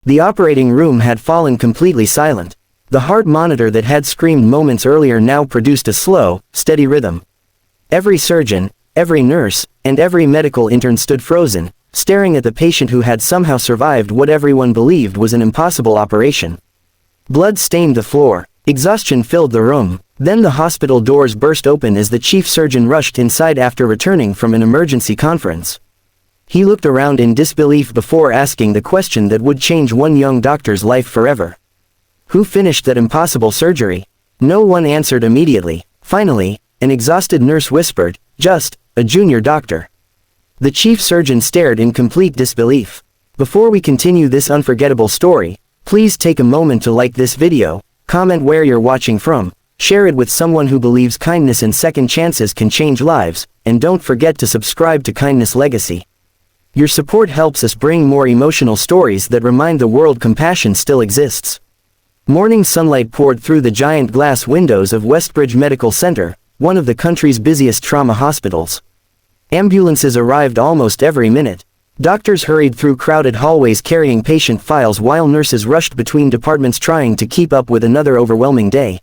The operating room had fallen completely silent. The heart monitor that had screamed moments earlier now produced a slow, steady rhythm. Every surgeon, every nurse, and every medical intern stood frozen, staring at the patient who had somehow survived what everyone believed was an impossible operation. Blood stained the floor. Exhaustion filled the room. Then the hospital doors burst open as the chief surgeon rushed inside after returning from an emergency conference. He looked around in disbelief before asking the question that would change one young doctor's life forever. Who finished that impossible surgery? No one answered immediately. Finally, an exhausted nurse whispered, "Just, a junior doctor." The chief surgeon stared in complete disbelief. Before we continue this unforgettable story, please take a moment to like this video, comment where you're watching from, share it with someone who believes kindness and second chances can change lives, and don't forget to subscribe to Kindness Legacy. Your support helps us bring more emotional stories that remind the world compassion still exists. Morning sunlight poured through the giant glass windows of Westbridge Medical Center, one of the country's busiest trauma hospitals. Ambulances arrived almost every minute. Doctors hurried through crowded hallways carrying patient files while nurses rushed between departments trying to keep up with another overwhelming day.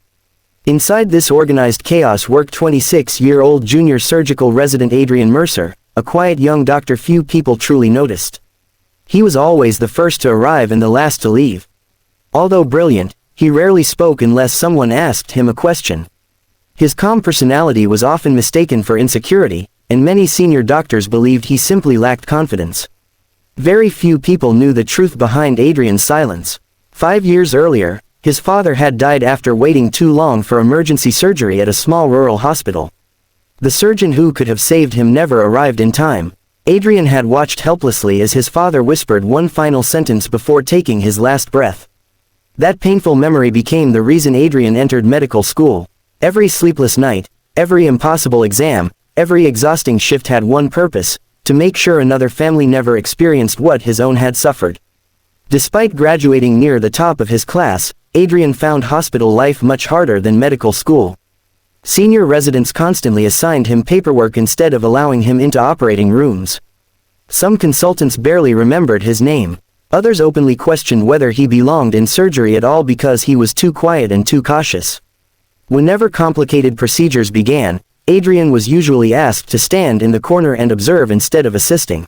Inside this organized chaos worked 26-year-old junior surgical resident Adrian Mercer, a quiet young doctor few people truly noticed. He was always the first to arrive and the last to leave. Although brilliant, he rarely spoke unless someone asked him a question. His calm personality was often mistaken for insecurity, and many senior doctors believed he simply lacked confidence. Very few people knew the truth behind Adrian's silence. 5 years earlier, his father had died after waiting too long for emergency surgery at a small rural hospital. The surgeon who could have saved him never arrived in time. Adrian had watched helplessly as his father whispered one final sentence before taking his last breath. That painful memory became the reason Adrian entered medical school. Every sleepless night, every impossible exam, every exhausting shift had one purpose: to make sure another family never experienced what his own had suffered. Despite graduating near the top of his class, Adrian found hospital life much harder than medical school. Senior residents constantly assigned him paperwork instead of allowing him into operating rooms. Some consultants barely remembered his name. Others openly questioned whether he belonged in surgery at all because he was too quiet and too cautious. Whenever complicated procedures began, Adrian was usually asked to stand in the corner and observe instead of assisting.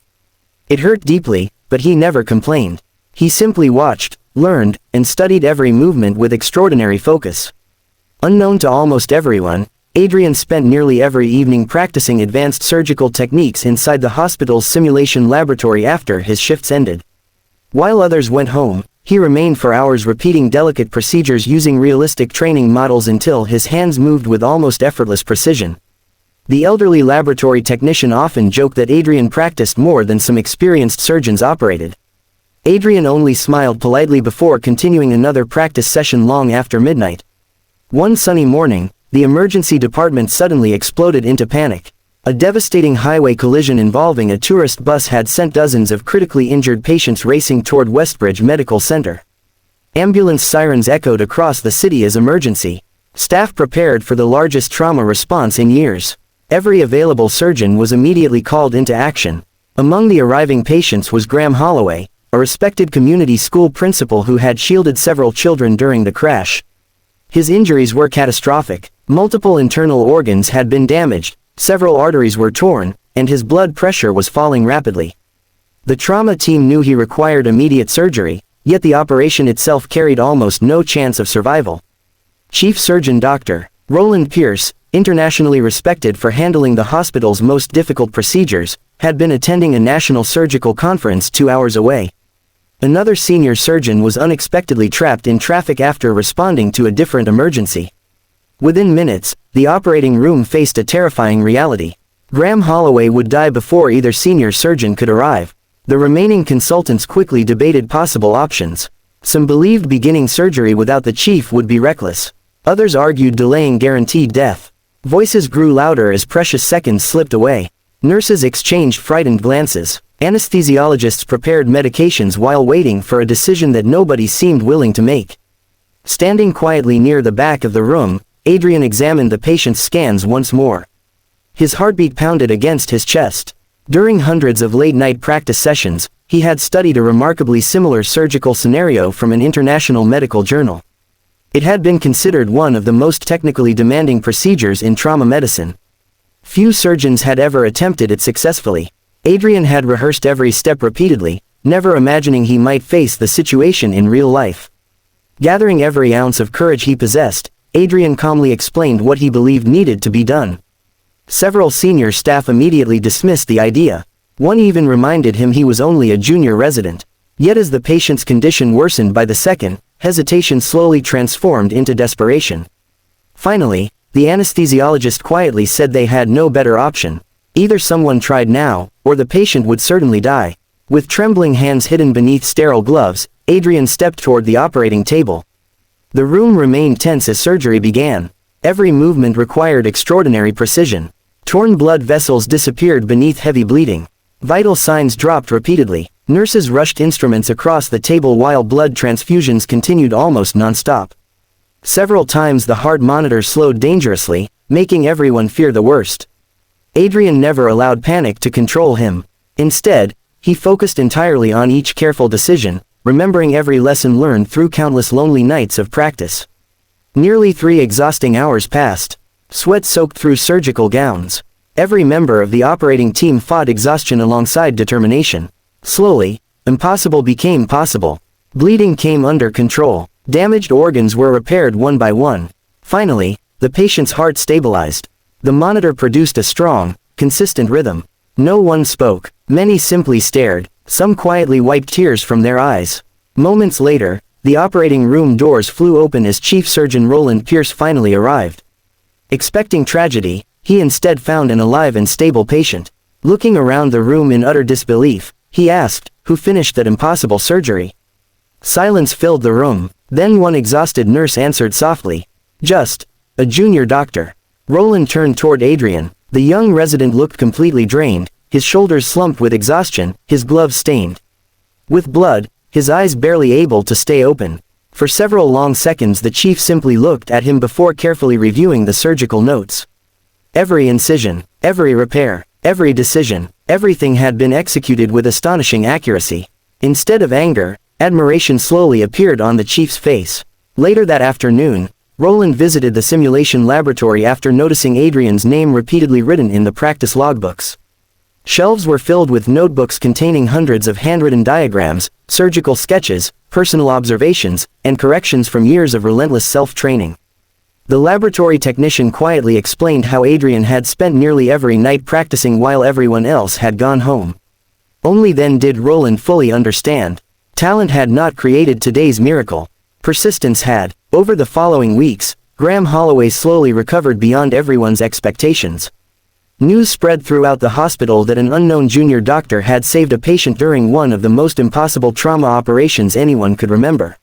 It hurt deeply, but he never complained. He simply watched, learned, and studied every movement with extraordinary focus. Unknown to almost everyone, Adrian spent nearly every evening practicing advanced surgical techniques inside the hospital's simulation laboratory after his shifts ended. While others went home, he remained for hours repeating delicate procedures using realistic training models until his hands moved with almost effortless precision. The elderly laboratory technician often joked that Adrian practiced more than some experienced surgeons operated. Adrian only smiled politely before continuing another practice session long after midnight. One sunny morning, the emergency department suddenly exploded into panic. A devastating highway collision involving a tourist bus had sent dozens of critically injured patients racing toward Westbridge Medical Center. Ambulance sirens echoed across the city as emergency. Staff prepared for the largest trauma response in years. Every available surgeon was immediately called into action. Among the arriving patients was Graham Holloway, a respected community school principal who had shielded several children during the crash. His injuries were catastrophic. Multiple internal organs had been damaged, several arteries were torn, and his blood pressure was falling rapidly. The trauma team knew he required immediate surgery, yet the operation itself carried almost no chance of survival. Chief Surgeon Dr. Roland Pierce, internationally respected for handling the hospital's most difficult procedures, had been attending a national surgical conference 2 hours away. Another senior surgeon was unexpectedly trapped in traffic after responding to a different emergency. Within minutes, the operating room faced a terrifying reality. Graham Holloway would die before either senior surgeon could arrive. The remaining consultants quickly debated possible options. Some believed beginning surgery without the chief would be reckless. Others argued delaying guaranteed death. Voices grew louder as precious seconds slipped away. Nurses exchanged frightened glances. Anesthesiologists prepared medications while waiting for a decision that nobody seemed willing to make. Standing quietly near the back of the room, Adrian examined the patient's scans once more. His heartbeat pounded against his chest. During hundreds of late-night practice sessions, he had studied a remarkably similar surgical scenario from an international medical journal. It had been considered one of the most technically demanding procedures in trauma medicine. Few surgeons had ever attempted it successfully. Adrian had rehearsed every step repeatedly, never imagining he might face the situation in real life. Gathering every ounce of courage he possessed, Adrian calmly explained what he believed needed to be done. Several senior staff immediately dismissed the idea. One even reminded him he was only a junior resident. Yet as the patient's condition worsened by the second, hesitation slowly transformed into desperation. Finally, the anesthesiologist quietly said they had no better option. Either someone tried now, or the patient would certainly die. With trembling hands hidden beneath sterile gloves, Adrian stepped toward the operating table. The room remained tense as surgery began. Every movement required extraordinary precision. Torn blood vessels disappeared beneath heavy bleeding. Vital signs dropped repeatedly. Nurses rushed instruments across the table while blood transfusions continued almost non-stop. Several times the heart monitor slowed dangerously, making everyone fear the worst. Adrian never allowed panic to control him. Instead, he focused entirely on each careful decision, remembering every lesson learned through countless lonely nights of practice. Nearly 3 exhausting hours passed. Sweat soaked through surgical gowns. Every member of the operating team fought exhaustion alongside determination. Slowly, impossible became possible. Bleeding came under control. Damaged organs were repaired one by one. Finally, the patient's heart stabilized. The monitor produced a strong, consistent rhythm. No one spoke. Many simply stared. Some quietly wiped tears from their eyes. Moments later, the operating room doors flew open as Chief Surgeon Roland Pierce finally arrived. Expecting tragedy, he instead found an alive and stable patient. Looking around the room in utter disbelief, he asked, "Who finished that impossible surgery?" Silence filled the room. Then one exhausted nurse answered softly, "Just a junior doctor." Roland turned toward Adrian. The young resident looked completely drained, his shoulders slumped with exhaustion, his gloves stained with blood, his eyes barely able to stay open. For several long seconds the chief simply looked at him before carefully reviewing the surgical notes. Every incision, every repair, every decision, everything had been executed with astonishing accuracy. Instead of anger, admiration slowly appeared on the chief's face. Later that afternoon, Roland visited the simulation laboratory after noticing Adrian's name repeatedly written in the practice logbooks. Shelves were filled with notebooks containing hundreds of handwritten diagrams, surgical sketches, personal observations, and corrections from years of relentless self-training. The laboratory technician quietly explained how Adrian had spent nearly every night practicing while everyone else had gone home. Only then did Roland fully understand. Talent had not created today's miracle. Persistence had. Over the following weeks, Graham Holloway slowly recovered beyond everyone's expectations. News spread throughout the hospital that an unknown junior doctor had saved a patient during one of the most impossible trauma operations anyone could remember.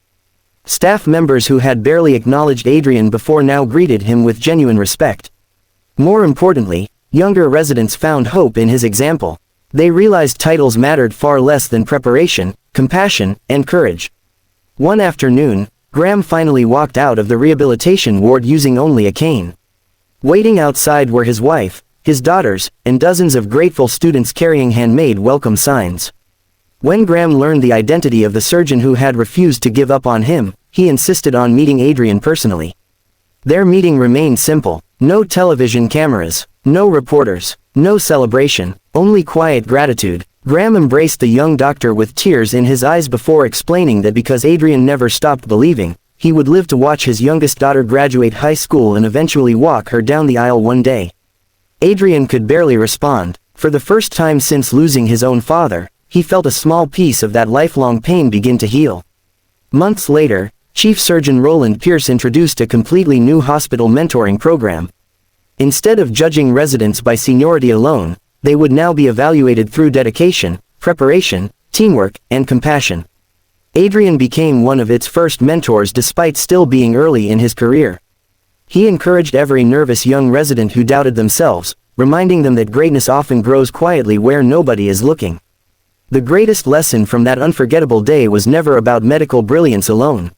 Staff members who had barely acknowledged Adrian before now greeted him with genuine respect. More importantly, younger residents found hope in his example. They realized titles mattered far less than preparation, compassion, and courage. One afternoon, Graham finally walked out of the rehabilitation ward using only a cane. Waiting outside were his wife, his daughters, and dozens of grateful students carrying handmade welcome signs. When Graham learned the identity of the surgeon who had refused to give up on him, he insisted on meeting Adrian personally. Their meeting remained simple. No television cameras, no reporters, no celebration, only quiet gratitude. Graham embraced the young doctor with tears in his eyes before explaining that because Adrian never stopped believing, he would live to watch his youngest daughter graduate high school and eventually walk her down the aisle one day. Adrian could barely respond. For the first time since losing his own father, he felt a small piece of that lifelong pain begin to heal. Months later, Chief Surgeon Roland Pierce introduced a completely new hospital mentoring program. Instead of judging residents by seniority alone, they would now be evaluated through dedication, preparation, teamwork, and compassion. Adrian became one of its first mentors despite still being early in his career. He encouraged every nervous young resident who doubted themselves, reminding them that greatness often grows quietly where nobody is looking. The greatest lesson from that unforgettable day was never about medical brilliance alone.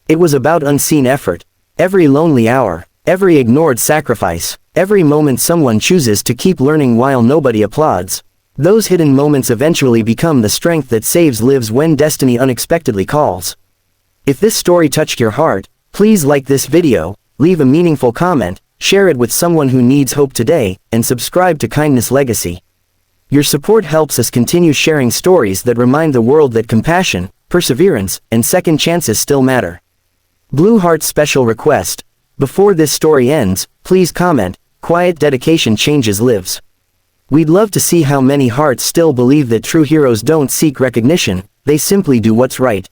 It was about unseen effort. Every lonely hour, every ignored sacrifice, every moment someone chooses to keep learning while nobody applauds. Those hidden moments eventually become the strength that saves lives when destiny unexpectedly calls. If this story touched your heart, please like this video, leave a meaningful comment, share it with someone who needs hope today, and subscribe to Kindness Legacy. Your support helps us continue sharing stories that remind the world that compassion, perseverance, and second chances still matter. Blue Heart's special request: before this story ends, please comment, "Quiet dedication changes lives." We'd love to see how many hearts still believe that true heroes don't seek recognition, they simply do what's right.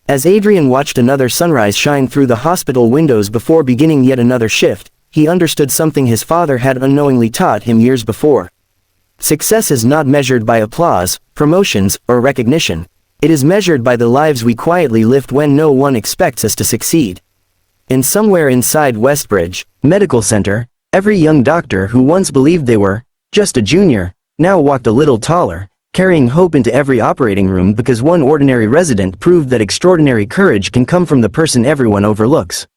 As Adrian watched another sunrise shine through the hospital windows before beginning yet another shift, he understood something his father had unknowingly taught him years before. Success is not measured by applause, promotions, or recognition. It is measured by the lives we quietly lift when no one expects us to succeed. And somewhere inside Westbridge Medical Center, every young doctor who once believed they were just a junior, now walked a little taller, carrying hope into every operating room because one ordinary resident proved that extraordinary courage can come from the person everyone overlooks.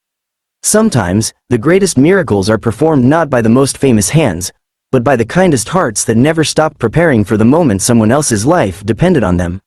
Sometimes, the greatest miracles are performed not by the most famous hands, but by the kindest hearts that never stopped preparing for the moment someone else's life depended on them.